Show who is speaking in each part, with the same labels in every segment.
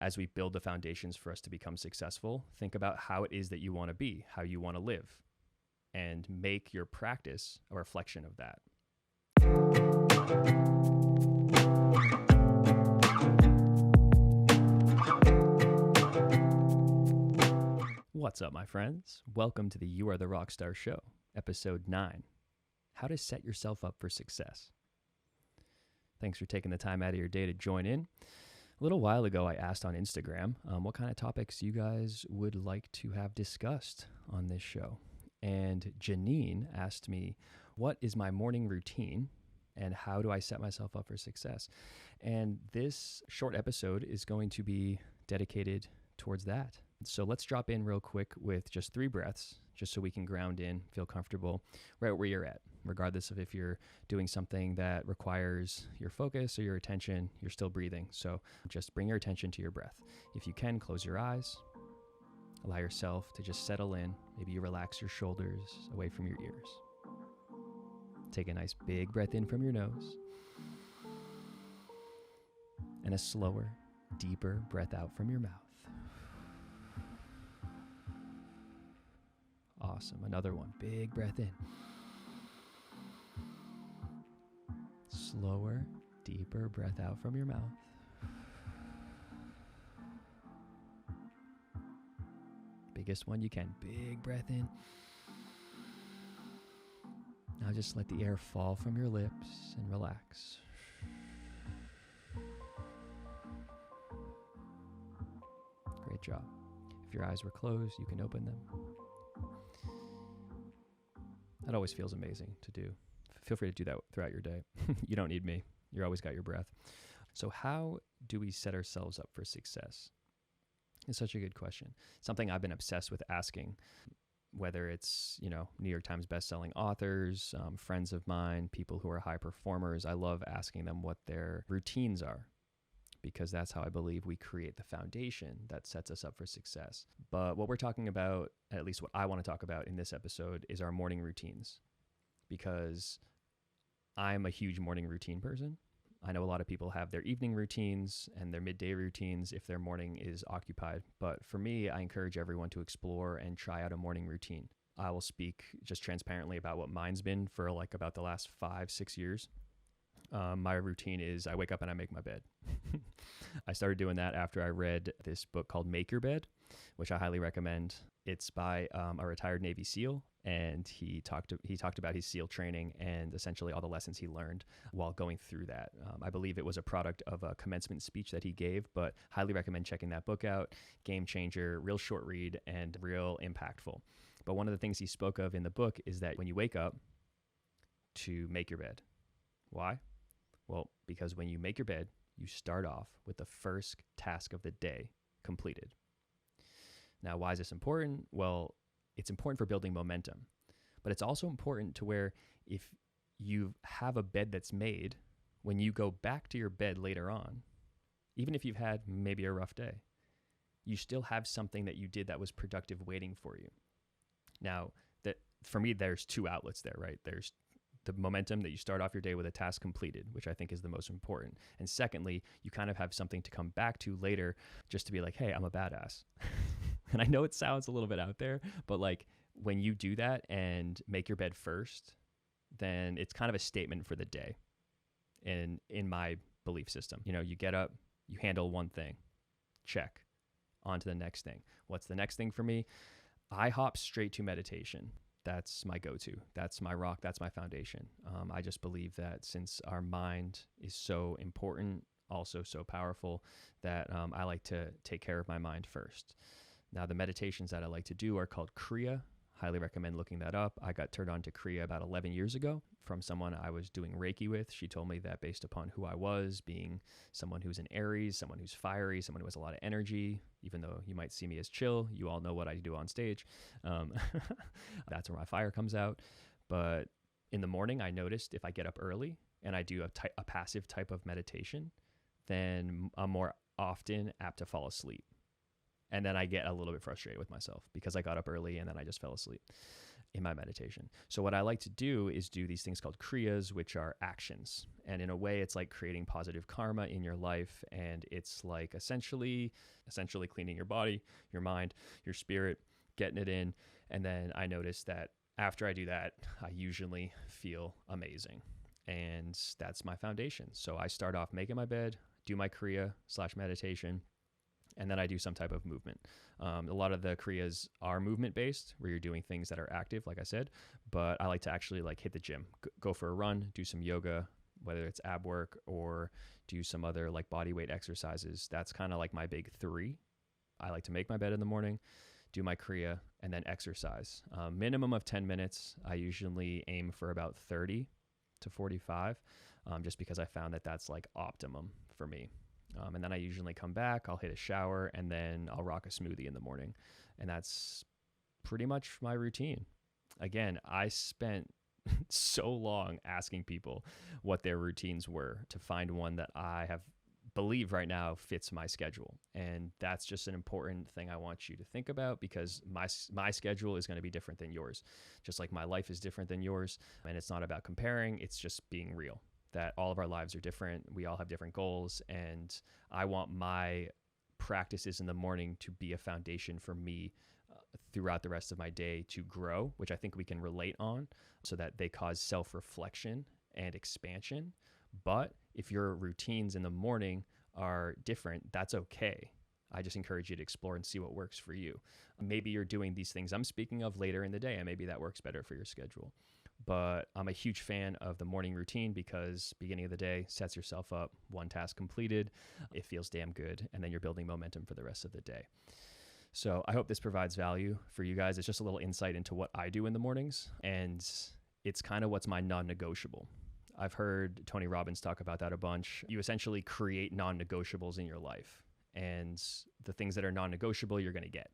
Speaker 1: as we build the foundations for us to become successful, think about how it is that you want to be, how you want to live, and make your practice a reflection of that. What's up, my friends? Welcome to the You Are the Rockstar Show, episode 9, How to Set Yourself Up for Success. Thanks for taking the time out of your day to join in. A little while ago, I asked on Instagram what kind of topics you guys would like to have discussed on this show. And Janine asked me, what is my morning routine and how do I set myself up for success? And this short episode is going to be dedicated towards that. So let's drop in real quick with just 3 breaths, just so we can ground in, feel comfortable right where you're at. Regardless of if you're doing something that requires your focus or your attention, you're still breathing. So just bring your attention to your breath. If you can, close your eyes. Allow yourself to just settle in. Maybe you relax your shoulders away from your ears. Take a nice big breath in from your nose. And a slower, deeper breath out from your mouth. Awesome. Another one. Big breath in. Slower, deeper breath out from your mouth. Biggest one you can. Big breath in. Now just let the air fall from your lips and relax. Great job. If your eyes were closed, you can open them. That always feels amazing to do. Feel free to do that throughout your day. You don't need me. You're always got your breath. So how do we set ourselves up for success? It's such a good question. Something I've been obsessed with asking, whether it's, New York Times bestselling authors, friends of mine, people who are high performers. I love asking them what their routines are, because that's how I believe we create the foundation that sets us up for success. But what we're talking about, at least what I want to talk about in this episode, is our morning routines, because I'm a huge morning routine person. I know a lot of people have their evening routines and their midday routines if their morning is occupied. But for me, I encourage everyone to explore and try out a morning routine. I will speak just transparently about what mine's been for about the last 5-6 years. My routine is I wake up and I make my bed. I started doing that after I read this book called Make Your Bed, which I highly recommend. It's by a retired Navy SEAL, and he talked about his SEAL training and essentially all the lessons he learned while going through that. I believe it was a product of a commencement speech that he gave, but highly recommend checking that book out. Game changer, real short read, and real impactful. But one of the things he spoke of in the book is that when you wake up, to make your bed. Why? Well, because when you make your bed, you start off with the first task of the day completed. Now, why is this important? Well, it's important for building momentum, but it's also important to where if you have a bed that's made, when you go back to your bed later on, even if you've had maybe a rough day, you still have something that you did that was productive waiting for you. Now, that for me, there's 2 outlets there, right? There's the momentum that you start off your day with a task completed, which I think is the most important. And secondly, you kind of have something to come back to later just to be like, hey, I'm a badass. And I know it sounds a little bit out there, but when you do that and make your bed first, then it's kind of a statement for the day. And in my belief system, you get up, you handle one thing, check, on to the next thing. What's the next thing for me? I hop straight to meditation. That's my go-to. That's my rock. That's my foundation. I just believe that since our mind is so important, also so powerful, that I like to take care of my mind first. Now, the meditations that I like to do are called Kriya. Highly recommend looking that up. I got turned on to Kriya about 11 years ago from someone I was doing Reiki with. She told me that based upon who I was, being someone who's an Aries, someone who's fiery, someone who has a lot of energy, even though you might see me as chill, you all know what I do on stage. That's where my fire comes out. But in the morning, I noticed if I get up early and I do a passive type of meditation, then I'm more often apt to fall asleep. And then I get a little bit frustrated with myself because I got up early and then I just fell asleep. in my meditation. So what I like to do is do these things called kriyas, which are actions. And in a way, it's like creating positive karma in your life. And it's like essentially cleaning your body, your mind, your spirit, getting it in. And then I notice that after I do that, I usually feel amazing. And that's my foundation. So I start off making my bed, do my kriya/meditation, and then I do some type of movement. A lot of the kriyas are movement based, where you're doing things that are active, like I said, but I like to actually like hit the gym, go for a run, do some yoga, whether it's ab work or do some other like body weight exercises. That's kind of like my big three. I like to make my bed in the morning, do my kriya, and then exercise. Minimum of 10 minutes. I usually aim for about 30 to 45, just because I found that that's like optimum for me. And then I usually come back, I'll hit a shower, and then I'll rock a smoothie in the morning. And that's pretty much my routine. Again, I spent so long asking people what their routines were to find one that I have believe right now fits my schedule. And that's just an important thing I want you to think about, because my schedule is going to be different than yours. Just like my life is different than yours. And it's not about comparing, it's just being real, that all of our lives are different. We all have different goals. And I want my practices in the morning to be a foundation for me throughout the rest of my day to grow, which I think we can relate on, so that they cause self-reflection and expansion. But if your routines in the morning are different, that's okay. I just encourage you to explore and see what works for you. Maybe you're doing these things I'm speaking of later in the day, and maybe that works better for your schedule. But I'm a huge fan of the morning routine, because beginning of the day sets yourself up, one task completed, it feels damn good, and then you're building momentum for the rest of the day. So I hope this provides value for you guys. It's just a little insight into what I do in the mornings, and it's kind of what's my non-negotiable. I've heard Tony Robbins talk about that a bunch. You essentially create non-negotiables in your life, and the things that are non-negotiable, you're going to get.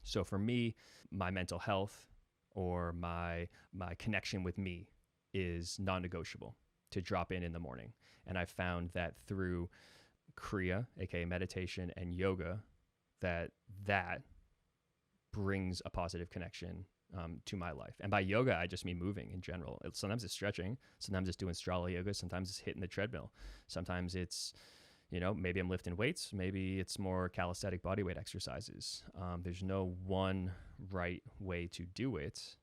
Speaker 1: So for me, my mental health or my connection with me is non-negotiable to drop in the morning. And I found that through Kriya, aka meditation, and yoga, that brings a positive connection to my life. And by yoga, I just mean moving in general. Sometimes it's stretching, sometimes it's doing Strala yoga, sometimes it's hitting the treadmill, sometimes it's, maybe I'm lifting weights, maybe it's more calisthenic body weight exercises. There's no one right way to do it.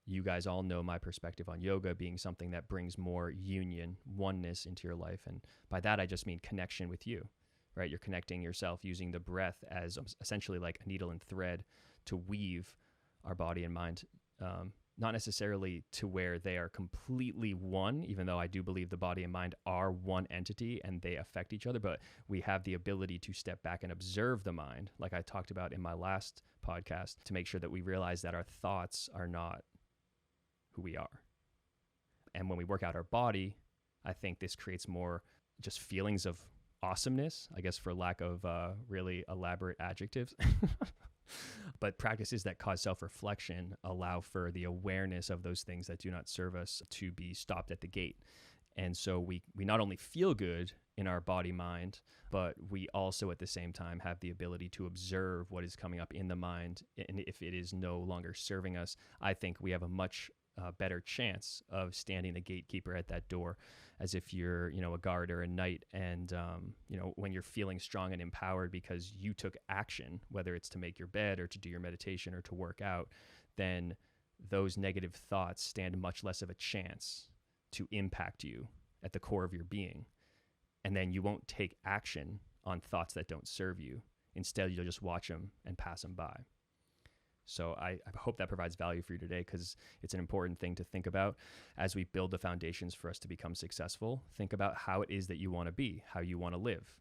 Speaker 1: You guys all know my perspective on yoga being something that brings more union, oneness into your life. And by that, I just mean connection with you, right? You're connecting yourself using the breath as essentially like a needle and thread to weave our body and mind, not necessarily to where they are completely one, even though I do believe the body and mind are one entity and they affect each other, but we have the ability to step back and observe the mind, like I talked about in my last podcast, to make sure that we realize that our thoughts are not who we are. And when we work out our body, I think this creates more just feelings of awesomeness, I guess, for lack of really elaborate adjectives. But practices that cause self-reflection allow for the awareness of those things that do not serve us to be stopped at the gate. And so we not only feel good in our body mind, but we also at the same time have the ability to observe what is coming up in the mind. And if it is no longer serving us, I think we have a much better chance of standing the gatekeeper at that door, as if you're, a guard or a knight. And, when you're feeling strong and empowered because you took action, whether it's to make your bed or to do your meditation or to work out, then those negative thoughts stand much less of a chance to impact you at the core of your being. And then you won't take action on thoughts that don't serve you. Instead, you'll just watch them and pass them by. So I hope that provides value for you today, because it's an important thing to think about as we build the foundations for us to become successful. Think about how it is that you want to be, how you want to live,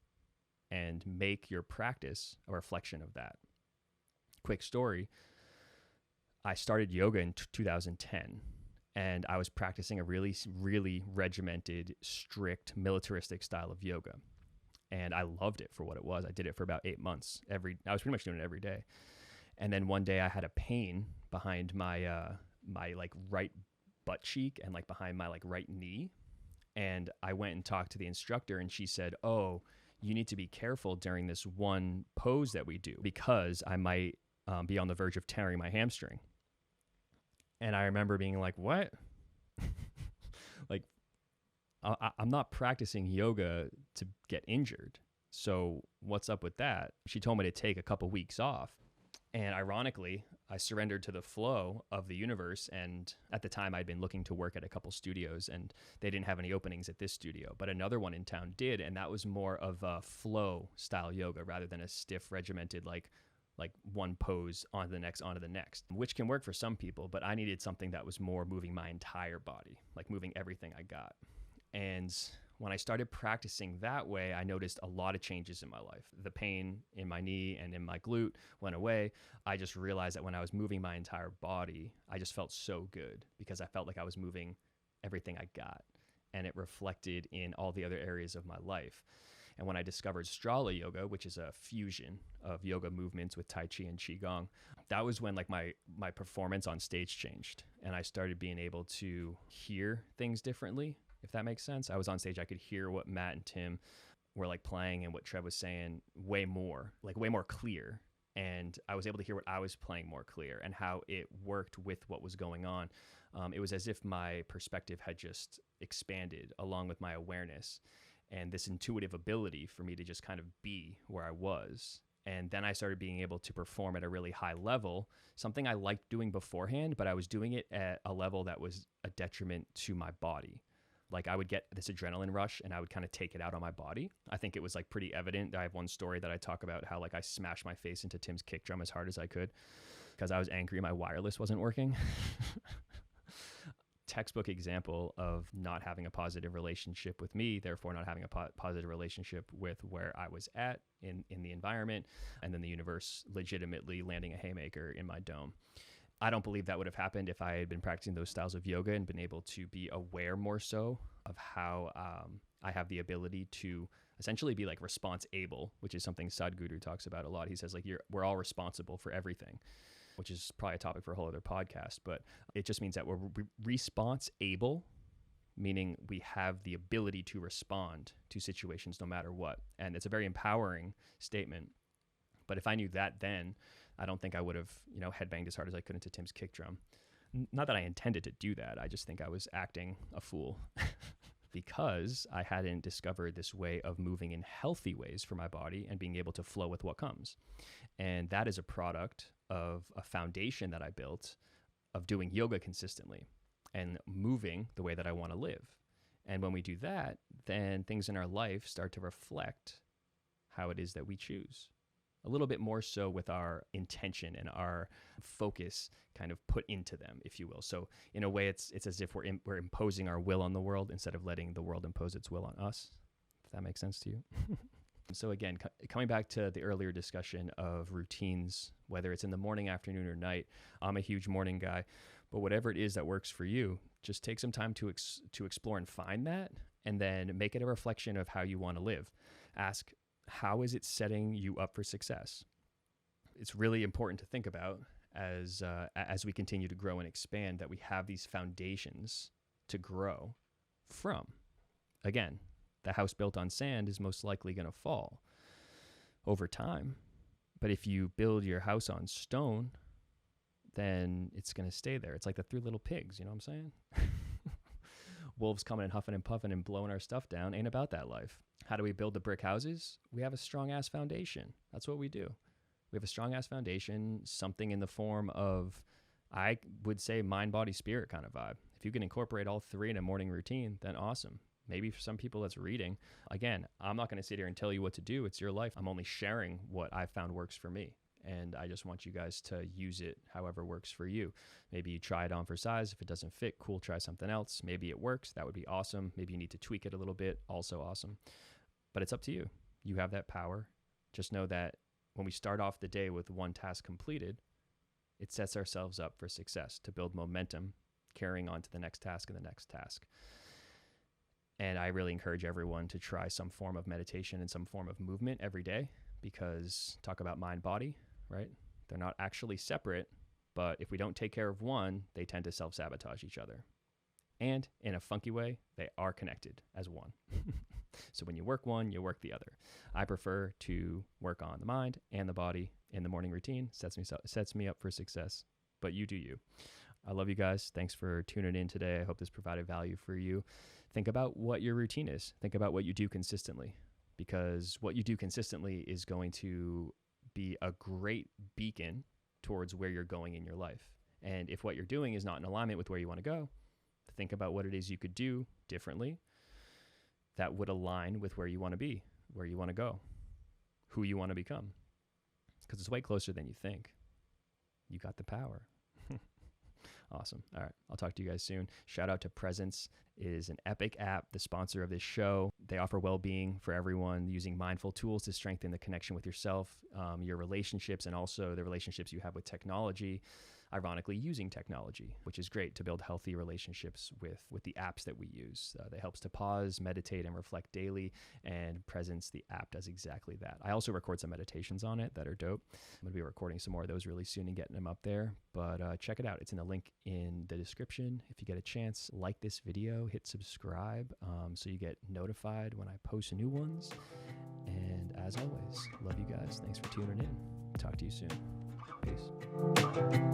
Speaker 1: and make your practice a reflection of that. Quick story. I started yoga in 2010, and I was practicing a really, really regimented, strict, militaristic style of yoga. And I loved it for what it was. I did it for about 8 months. I was pretty much doing it every day. And then one day I had a pain behind my right butt cheek and behind my right knee. And I went and talked to the instructor, and she said, "Oh, you need to be careful during this one pose that we do, because I might be on the verge of tearing my hamstring." And I remember being like, what? Like, I'm not practicing yoga to get injured. So what's up with that? She told me to take a couple weeks off. And ironically, I surrendered to the flow of the universe. And at the time, I'd been looking to work at a couple studios, and they didn't have any openings at this studio, but another one in town did. And that was more of a flow style yoga rather than a stiff, regimented, like one pose onto the next, which can work for some people. But I needed something that was more moving my entire body, like moving everything I got. And when I started practicing that way, I noticed a lot of changes in my life. The pain in my knee and in my glute went away. I just realized that when I was moving my entire body, I just felt so good because I felt like I was moving everything I got. And it reflected in all the other areas of my life. And when I discovered Strala Yoga, which is a fusion of yoga movements with Tai Chi and Qigong, that was when like my performance on stage changed. And I started being able to hear things differently, if that makes sense. I was on stage, I could hear what Matt and Tim were like playing and what Trev was saying way more clear. And I was able to hear what I was playing more clear and how it worked with what was going on. It was as if my perspective had just expanded along with my awareness and this intuitive ability for me to just kind of be where I was. And then I started being able to perform at a really high level, something I liked doing beforehand, but I was doing it at a level that was a detriment to my body. Like I would get this adrenaline rush and I would kind of take it out on my body. I think it was like pretty evident. I have one story that I talk about how like I smashed my face into Tim's kick drum as hard as I could because I was angry my wireless wasn't working. Textbook example of not having a positive relationship with me, therefore not having a positive relationship with where I was at in the environment, and then the universe legitimately landing a haymaker in my dome. I don't believe that would have happened if I had been practicing those styles of yoga and been able to be aware more so of how I have the ability to essentially be like response able, which is something Sadhguru talks about a lot. He says like we're all responsible for everything, which is probably a topic for a whole other podcast, but it just means that we're response able, meaning we have the ability to respond to situations no matter what. And it's a very empowering statement. But if I knew that then, I don't think I would have, headbanged as hard as I could into Tim's kick drum. Not that I intended to do that. I just think I was acting a fool because I hadn't discovered this way of moving in healthy ways for my body and being able to flow with what comes. And that is a product of a foundation that I built of doing yoga consistently and moving the way that I want to live. And when we do that, then things in our life start to reflect how it is that we choose. A little bit more so with our intention and our focus kind of put into them, if you will. So in a way, it's as if we're imposing our will on the world instead of letting the world impose its will on us, if that makes sense to you. So again, coming back to the earlier discussion of routines, whether it's in the morning, afternoon, or night, I'm a huge morning guy, but whatever it is that works for you, just take some time to explore and find that, and then make it a reflection of how you want to live. Ask, how is it setting you up for success? It's really important to think about as we continue to grow and expand that we have these foundations to grow from. Again, the house built on sand is most likely going to fall over time. But if you build your house on stone, then it's going to stay there. It's like the Three Little Pigs, you know what I'm saying? Wolves coming and huffing and puffing and blowing our stuff down ain't about that life. How do we build the brick houses? We have a strong-ass foundation. That's what we do. We have a strong-ass foundation, something in the form of, I would say, mind, body, spirit kind of vibe. If you can incorporate all three in a morning routine, then awesome. Maybe for some people that's reading. Again, I'm not going to sit here and tell you what to do. It's your life. I'm only sharing what I found works for me. And I just want you guys to use it however works for you. Maybe you try it on for size. If it doesn't fit, cool, try something else. Maybe it works. That would be awesome. Maybe you need to tweak it a little bit. Also awesome. But it's up to you. You have that power. Just know that when we start off the day with one task completed, it sets ourselves up for success, to build momentum, carrying on to the next task and the next task. And I really encourage everyone to try some form of meditation and some form of movement every day, because talk about mind, body, right? They're not actually separate, but if we don't take care of one, they tend to self-sabotage each other. And in a funky way, they are connected as one. So when you work one, you work the other. I prefer to work on the mind and the body in the morning routine. Sets me up for success, but you do you. I love you guys. Thanks for tuning in today. I hope this provided value for you. Think about what your routine is. Think about what you do consistently, because what you do consistently is going to be a great beacon towards where you're going in your life. And if what you're doing is not in alignment with where you want to go, think about what it is you could do differently that would align with where you want to be, where you want to go, who you want to become. Because it's way closer than you think. You got the power. Awesome. All right. I'll talk to you guys soon. Shout out to Presence. It is an epic app, the sponsor of this show. They offer well-being for everyone using mindful tools to strengthen the connection with yourself, your relationships, and also the relationships you have with technology. Ironically, using technology, which is great to build healthy relationships with the apps that we use. That helps to pause, meditate, and reflect daily. And Presence, the app, does exactly that. I also record some meditations on it that are dope. I'm going to be recording some more of those really soon and getting them up there. But check it out. It's in the link in the description. If you get a chance, like this video, hit subscribe so you get notified when I post new ones. And as always, love you guys. Thanks for tuning in. Talk to you soon. Peace.